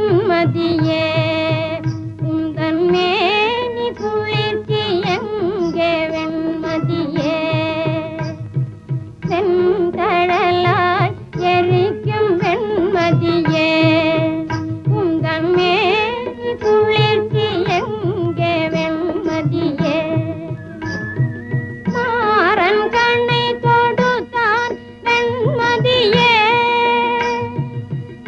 வெண்மதியே உந்தன் மேனி குளிர்ச்சி எங்கே வெண்மதியே செந்தழலாய் எரிக்கும் வெண்மதியே உந்தன் மேனி குளிர்ச்சி எங்கே வெண்மதியே மாறன் கண்ணை தொடுத்தான் வெண்மதியே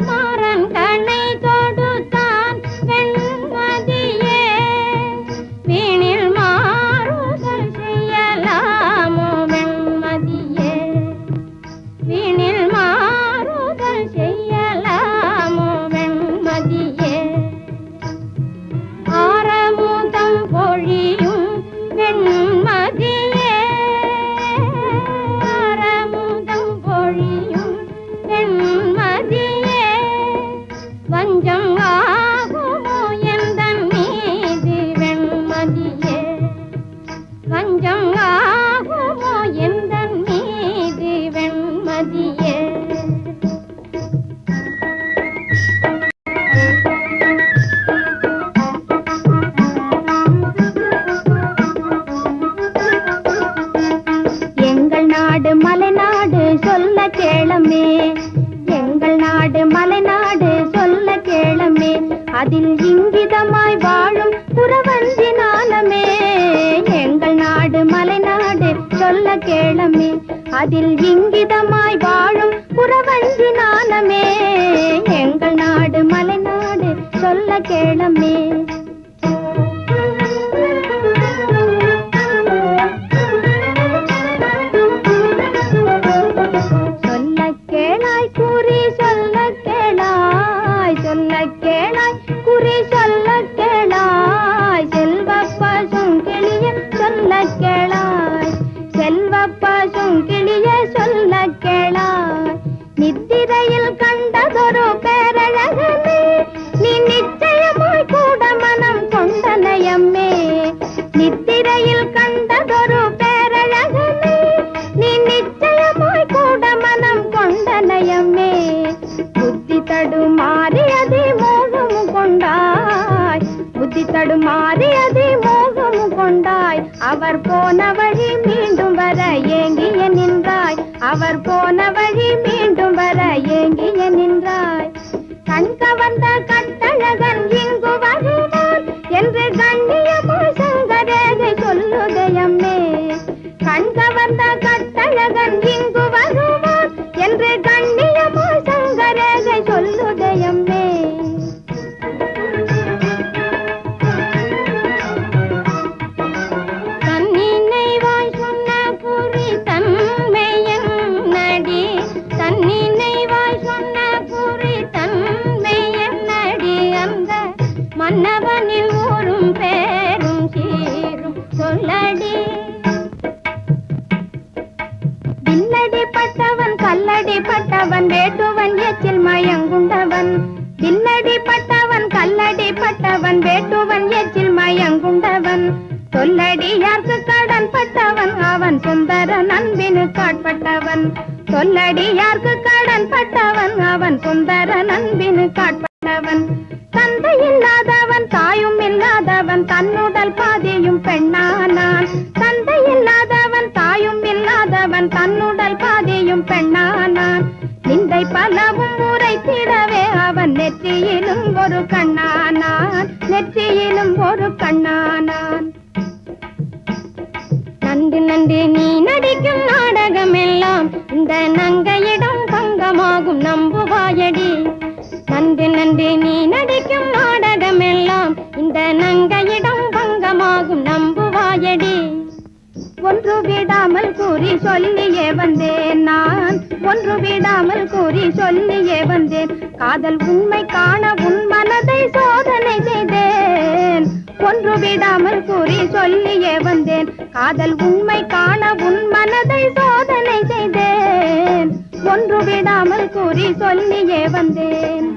மாறன் கண்ணை தொடுத்தான் வெண்மதியே வீணில் மாறுதல் செய்யலாமோ வெண்மதியே வீணில் மாறுதல் செய்யலாமோ வெண்மதியே ஆரமுதம் பொழியும் வெண்மதியே ஆரமுதம் பொழியும் வெண்மதியே வஞ்சம் ஆகுமோ எந்தன் மீது வெண்மதியே வஞ்சம் ஆகுமோ எந்தன் மீது வெண்மதியே எங்கள் நாடு மலைநாடு சொல்ல கேளமே எங்கள் நாடு மலைநாடு சொல்ல கேளமே அதில் இங்கிதமாய் வாழும் புறவஞ்சி நாளமே எங்கள் நாடு மலைநாடு சொல்ல கேளமே அதில் இங்கிதமாய் வாழும் புறவஞ்சி நாளமே எங்கள் நாடு மலைநாடு சொல்ல கேளமே குறி சொல்ல கேளாய் செல்வ பசும் கிளிய சொல்ல கேளாய் செல்வ பசும் கிளிய சொல்ல கேளாய் நித்திரையில் கண்டதொரு பேரழகமே நீ நிச்சயமாய் கூட மனம் கொண்ட நயமே நித்திரையில் கண்டதொரு பேரழகமே நீ நிச்சயமாய் கூட மனம் கொண்ட நயமே புத்தி தடுமாறி அதி மோகம் கொண்டாய் புத்தி தடுமாறி அதி மோகம் கொண்டாய் அவர் போன வழி மீண்டும் வர ஏங்கிய நின்றாய் அவர் போன வழி மீண்டும் வர ஏங்கிய நின்றாய் கண் கவர்ந்த கட்டழகன் இங்கு வருவான் என்று கண்ணியமாய் சங்கரேகை சொல்லுதயம்மே கண் கவர்ந்த கட்டழகன் இங்கு வருவான் என்று கண்ணியமாய் சங்கரேகை சொல்லுதயம்மே தன்னினைவாய் சொன்ன குறி தன்மையன் நடி தன்னினைவாய் சொன்ன குறி தன்மையன் நடி அந்த மன்னவனில் ஊரும் பேரும் சீரும் சொல்லடி வில்லடி பட்டவன் கல்லடி பட்டவன் வேட்டுவன் எச்சில் மயங்குண்டவன் வில்லடி பட்டவன் கல்லடி பட்டவன் வேட்டுவன் எச்சில் மயங்குண்டவன் சொல்லடி யாருக்கு கடன் பட்டவன் அவன் சுந்தர நண்பினு காட்பட்டவன் சொல்லடி யாருக்கு கடன் பட்டவன் அவன் சுந்தர நண்பினு காட்பட்டவன் தந்தை இல்லாதவன் தாயும் இல்லாதவன் தன்னுடல் பாதியும் பெண்ணானான் தந்தை இல்லாதவன் தாயும் இல்லாதவன் தன்னுடல் பாதியும் பெண்ணானான் நிந்தை பலவும் உரைத்திடவே அவன் நெற்றியிலும் ஒரு கண்ணானான் நெற்றியிலும் ஒரு கண்ணானான் நன்று நன்று நீ நடிக்கும் நாடகம் எல்லாம் இந்த நங்கையிடம் பங்கமாகும் நம்புவாயடி நன்று நன்று நீ நடிக்கும் நாடகம் எல்லாம் இந்த நங்கையிடம் பங்கமாகும் நம்புவாயடி ஒன்று விடாமல் கூறி சொல்லியே வந்தேன் நான் ஒன்று விடாமல் கூறி சொல்லியே வந்தேன் காதல் உண்மை காண உன் மனதை சோதனை செய்தேன் ஒன்று விடாமல் கூறி சொல்லியே வந்தேன் காதல் உண்மை காண உன் மனதை சோதனை செய்தேன் ஒன்று விடாமல் கூறி சொல்லியே வந்தேன்